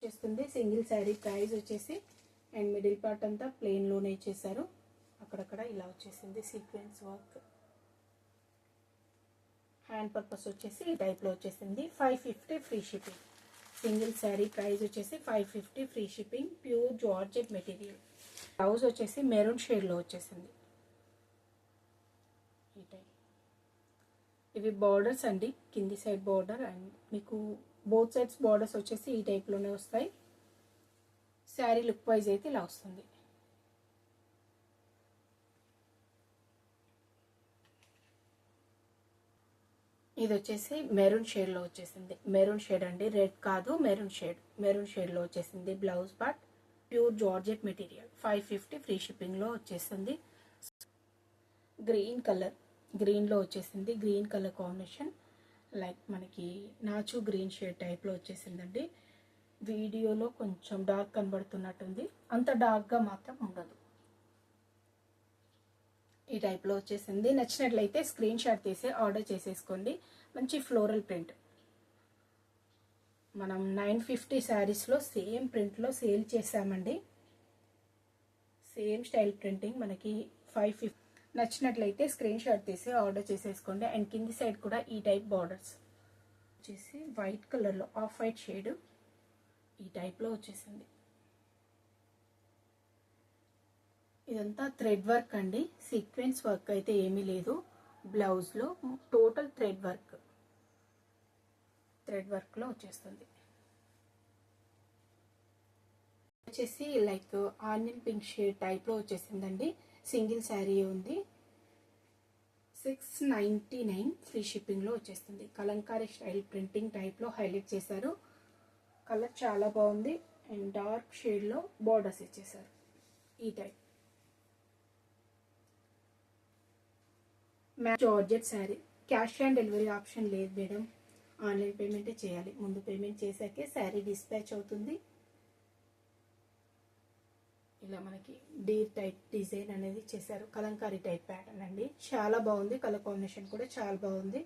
చేస్తుంది. Single sari price వచ్చేసి and middle part అంతా ప్లెయిన్లోనే ఇచ్చేసారు. అక్కడక్కడ ఇలా వచ్చేసింది సీక్వెన్స్ వర్క్. హ్యాండ్ పర్పస్ వచ్చేసి ఈ టైప్లో వచ్చేసింది. 550 free shipping. Single sari price వచ్చేసి 550 free shipping. Pure georgette material. Blouse వచ్చేసి మెరూన్ షేడ్లో వచ్చేసింది. ఈ టైప్ ఇవి బార్డర్స్ అండి, కింది సైడ్ బార్డర్ అండ్ మీకు బోత్ సైడ్స్ బార్డర్స్ వచ్చేసి ఈ టైప్లోనే వస్తాయి. శారీ లుక్ వైజ్ అయితే ఇలా వస్తుంది. ఇది వచ్చేసి మెరూన్ షేడ్లో వచ్చేసింది. మెరూన్ షేడ్ అండి, రెడ్ కాదు, మెరూన్ షేడ్. మెరూన్ షేడ్లో వచ్చేసింది. Blouse part pure georgette material. 550 free షిప్పింగ్లో వచ్చేసింది. గ్రీన్ కలర్, గ్రీన్లో వచ్చేసింది. గ్రీన్ కలర్ కాంబినేషన్ లైక్ మనకి నాచు గ్రీన్ షేడ్ టైప్లో వచ్చేసిందండి. వీడియోలో కొంచెం డార్క్ కనబడుతున్నట్టుంది, అంత డార్క్గా మాత్రం ఉండదు. ఈ టైప్లో వచ్చేసింది. నచ్చినట్లయితే స్క్రీన్ షాట్ తీసి ఆర్డర్ చేసేసుకోండి. మంచి ఫ్లోరల్ ప్రింట్. మనం 950 శారీస్లో సేమ్ ప్రింట్లో సేల్ చేసామండి. సేమ్ స్టైల్ ప్రింటింగ్ మనకి 550. నచ్చినట్లయితే స్క్రీన్ షాట్ తీసి ఆర్డర్ చేసేసుకోండి. అండ్ కింది సైడ్ కూడా ఈ టైప్ బార్డర్స్ వచ్చేసి వైట్ కలర్లో ఆఫ్ వైట్ షేడ్ ఈ టైప్లో వచ్చేసింది. ఇదంతా థ్రెడ్ వర్క్ అండి, సీక్వెన్స్ వర్క్ అయితే ఏమీ లేదు. బ్లౌజ్లో టోటల్ థ్రెడ్ వర్క్లో వచ్చేస్తుంది. వచ్చేసి లైక్ ఆనియన్ పింక్ షేడ్ టైప్లో వచ్చేసిందండి. సింగిల్ శారీ ఉంది. 699 ఫ్రీ షిప్పింగ్లో వచ్చేస్తుంది. కలంకారీ స్టైల్ ప్రింటింగ్ టైప్లో హైలైట్ చేశారు. కలర్ చాలా బాగుంది అండ్ డార్క్ షేడ్లో బార్డర్స్ ఇచ్చేసారు. ఈ type georgette sari. Cash on delivery option లేదు మేడం, ఆన్లైన్ పేమెంటే చేయాలి. ముందు పేమెంట్ చేశాకే శారీ డిస్పాచ్ అవుతుంది. ఇలా మనకి డీర్ టైప్ డిజైన్ అనేది చేశారు. కలంకారీ టైప్ ప్యాటర్న్ అండి, చాలా బాగుంది. కలర్ కాంబినేషన్ కూడా చాలా బాగుంది.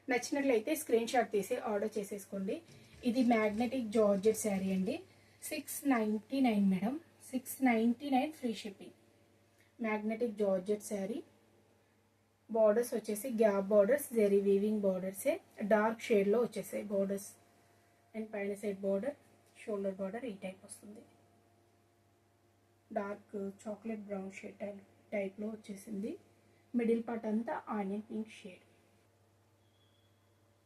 నచ్చినట్లయితే స్క్రీన్ షాట్ తీసి ఆర్డర్ చేసేసుకోండి. ఇది మ్యాగ్నెటిక్ జార్జెట్ శారీ అండి. 699 madam, 699 free shipping. Magnetic georgette sari. Borders వచ్చేసి గ్యాప్ బార్డర్స్, జెరీ వీవింగ్ బార్డర్సే. డార్క్ షేడ్లో వచ్చేసాయి బార్డర్స్ అండ్ పైన సైడ్ బార్డర్, షోల్డర్ బార్డర్ ఈ టైప్ వస్తుంది. డార్క్ చాక్లెట్ బ్రౌన్ షేడ్ టైప్లో వచ్చేసింది. మిడిల్ పార్ట్ అంతా ఆనియన్ పింక్ షేడ్.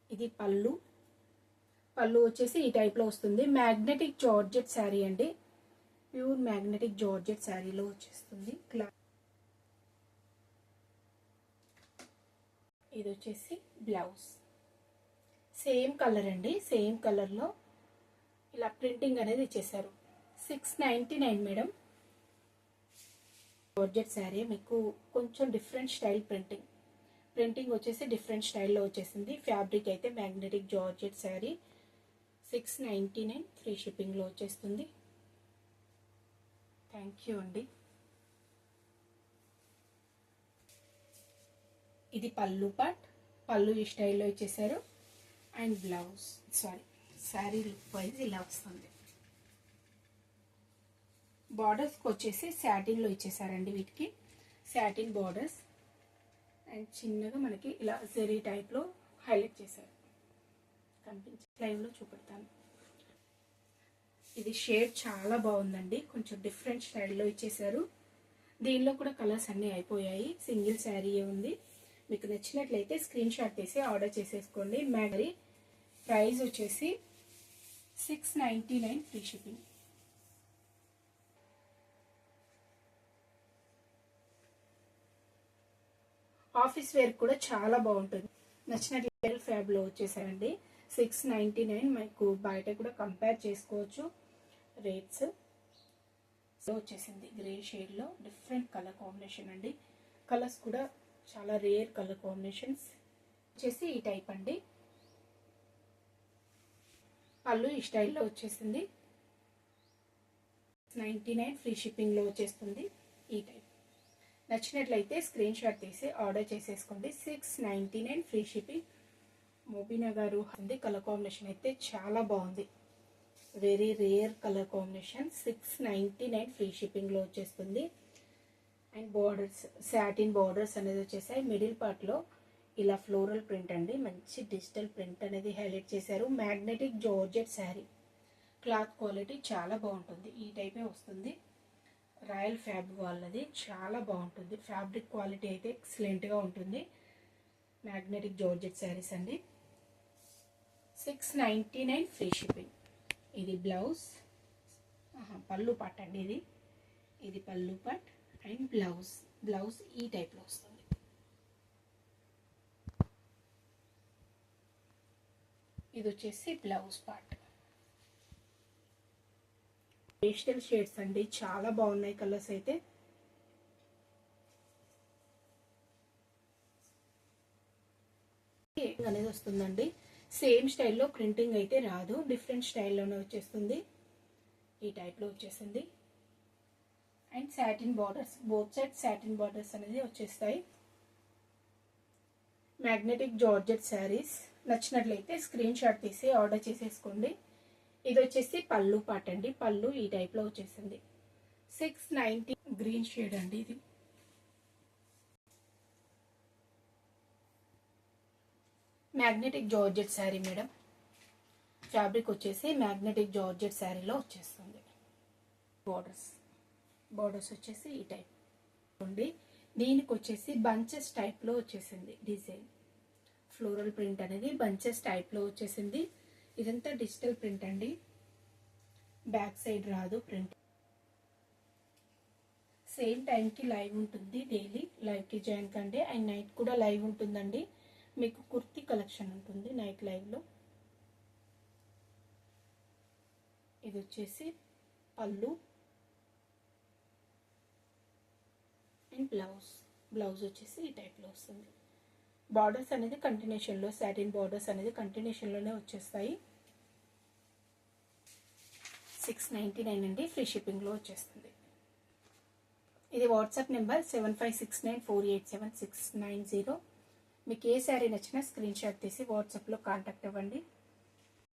ఇది పళ్ళు. పళ్ళు వచ్చేసి ఈ టైప్లో వస్తుంది. మ్యాగ్నెటిక్ జార్జెట్ శారీ అండి, ప్యూర్ మ్యాగ్నెటిక్ జార్జెట్ శారీలో వచ్చేస్తుంది. ఇది వచ్చేసి బ్లౌజ్. సేమ్ కలర్ అండి, సేమ్ కలర్లో ఇలా ప్రింటింగ్ అనేది ఇచ్చేసారు. 699 మేడం. జార్జెట్ శారీ మీకు కొంచెం డిఫరెంట్ స్టైల్ ప్రింటింగ్ వచ్చేసి డిఫరెంట్ స్టైల్లో వచ్చేసింది. ఫ్యాబ్రిక్ అయితే మ్యాగ్నెటిక్ జార్జెట్ శారీ. 699 ఫ్రీ షిప్పింగ్లో వచ్చేస్తుంది. థ్యాంక్ యూ అండి. ఇది పళ్ళు పార్ట్. పళ్ళు ఈ స్టైల్లో ఇచ్చేసారు and blouse sari look wise ఇలా వస్తుంది. బార్డర్స్కి వచ్చేసి శాటిన్లో ఇచ్చేసారండి. వీటికి శాటిన్ బార్డర్స్ అండ్ చిన్నగా మనకి ఇలా జెరీ టైప్లో హైలైట్ చేశారు. కనిపించే లైవ్లో చూపెడతాను. ఇది షేడ్ చాలా బాగుందండి, కొంచెం డిఫరెంట్ స్టైల్లో ఇచ్చేసారు. దీనిలో కూడా కలర్స్ అన్నీ అయిపోయాయి. సింగిల్ శారీ ఉంది. మీకు నచ్చినట్లయితే స్క్రీన్ షాట్ తీసి ఆర్డర్ చేసేసుకోండి. మ్యాగరీ ప్రైస్ వచ్చేసి 699 ఫ్రీ షిప్పింగ్. ఆఫీస్ వేర్ కూడా చాలా బాగుంటుంది. నచ్చినట్లయితే ఫ్యాబ్లో వచ్చేసారండి. 699 మీకు బయట కూడా కంపేర్ చేసుకోవచ్చు రేట్స్. వచ్చేసింది గ్రే షేడ్లో డిఫరెంట్ కలర్ కాంబినేషన్ అండి. కలర్స్ కూడా చాలా రేర్ కలర్ కాంబినేషన్స్ వచ్చేసి ఈ టైప్ అండి. పళ్ళు ఈ స్టైల్లో వచ్చేసింది. 99 ఫ్రీ షిప్పింగ్లో వచ్చేస్తుంది. ఈ టైప్ నచ్చినట్లయితే స్క్రీన్ షాట్ తీసి ఆర్డర్ చేసేసుకోండి. 699 ఫ్రీ షిప్పింగ్. మోబీనా గారు ఉంది. కలర్ కాంబినేషన్ అయితే చాలా బాగుంది. Very rare colour combination. 699 free షిప్పింగ్లో వచ్చేస్తుంది. అండ్ బార్డర్స్, సాటిన్ బార్డర్స్ అనేది వచ్చేసాయి. మిడిల్ పార్ట్లో ఇలా ఫ్లోరల్ ప్రింట్ అండి, మంచి డిజిటల్ ప్రింట్ అనేది హైలైట్ చేశారు. Magnetic georgette sari, cloth quality చాలా బాగుంటుంది. ఈ టైపే వస్తుంది. రాయల్ ఫ్యాబ్రిక్ వాళ్ళది, చాలా బాగుంటుంది. ఫ్యాబ్రిక్ క్వాలిటీ అయితే ఎక్సలెంట్గా ఉంటుంది. మ్యాగ్నెటిక్ జార్జెట్ శారీస్ అండి. 699 ఫ్రీ షిప్పింగ్. ఇది బ్లౌజ్, పళ్ళు పాట్ అండి. ఇది పళ్ళు పాట్ అండ్ బ్లౌజ్ ఈ టైప్లో వస్తుంది. ఇది వచ్చేసి బ్లౌజ్ పార్ట్. పేస్టల్ షేడ్స్ అండి, చాలా బాగున్నాయి కలర్స్ అయితే. అనేది వస్తుందండి. సేమ్ స్టైల్లో ప్రింటింగ్ అయితే రాదు, డిఫరెంట్ స్టైల్లోనే వచ్చేస్తుంది. ఈ టైప్లో వచ్చేసింది. And satin borders, both side satin borders అనేది వచ్చేస్తాయి. మ్యాగ్నెటిక్ జార్జెట్ శారీస్ నచ్చినట్లయితే స్క్రీన్ షాట్ తీసి ఆర్డర్ చేసేసుకోండి. ఇది వచ్చేసి పళ్ళు పాట అండి. పళ్ళు ఈ టైప్లో వచ్చేసింది. 690 గ్రీన్ షేడ్ అండి. ఇది magnetic georgette sari madam. Fabric వచ్చేసి మ్యాగ్నెటిక్ జార్జెట్ శారీలో వచ్చేస్తుంది. బార్డర్స్ వచ్చేసి ఈ టైప్ ఉంది. దీనికి వచ్చేసి బంచెస్ టైప్లో వచ్చేసింది డిజైన్. ఫ్లోరల్ ప్రింట్ అనేది బంచెస్ టైప్లో వచ్చేసింది. ఇదంతా డిజిటల్ ప్రింట్ అండి, బ్యాక్ సైడ్ రాదు ప్రింట్. సేమ్ టైంకి లైవ్ ఉంటుంది. డైలీ లైవ్కి జాయిన్ కండి. అండ్ నైట్ కూడా లైవ్ ఉంటుందండి. మీకు కుర్తీ కలెక్షన్ ఉంటుంది నైట్ లైవ్లో. ఇది వచ్చేసి పళ్ళు అండ్ బ్లౌజ్ వచ్చేసి ఈ టైప్లో వస్తుంది. బార్డర్స్ అనేది కంటిన్యూషన్లో, సాటిన్ బార్డర్స్ అనేది కంటిన్యూషన్లోనే వచ్చేస్తాయి. 699 అండి, ఫ్రీ షిప్పింగ్లో వచ్చేస్తుంది. ఇది వాట్సాప్ నెంబర్ 7569487690. మీకు ఏ శారీ నచ్చినా స్క్రీన్ షాట్ తీసి వాట్సాప్లో కాంటాక్ట్ అవ్వండి.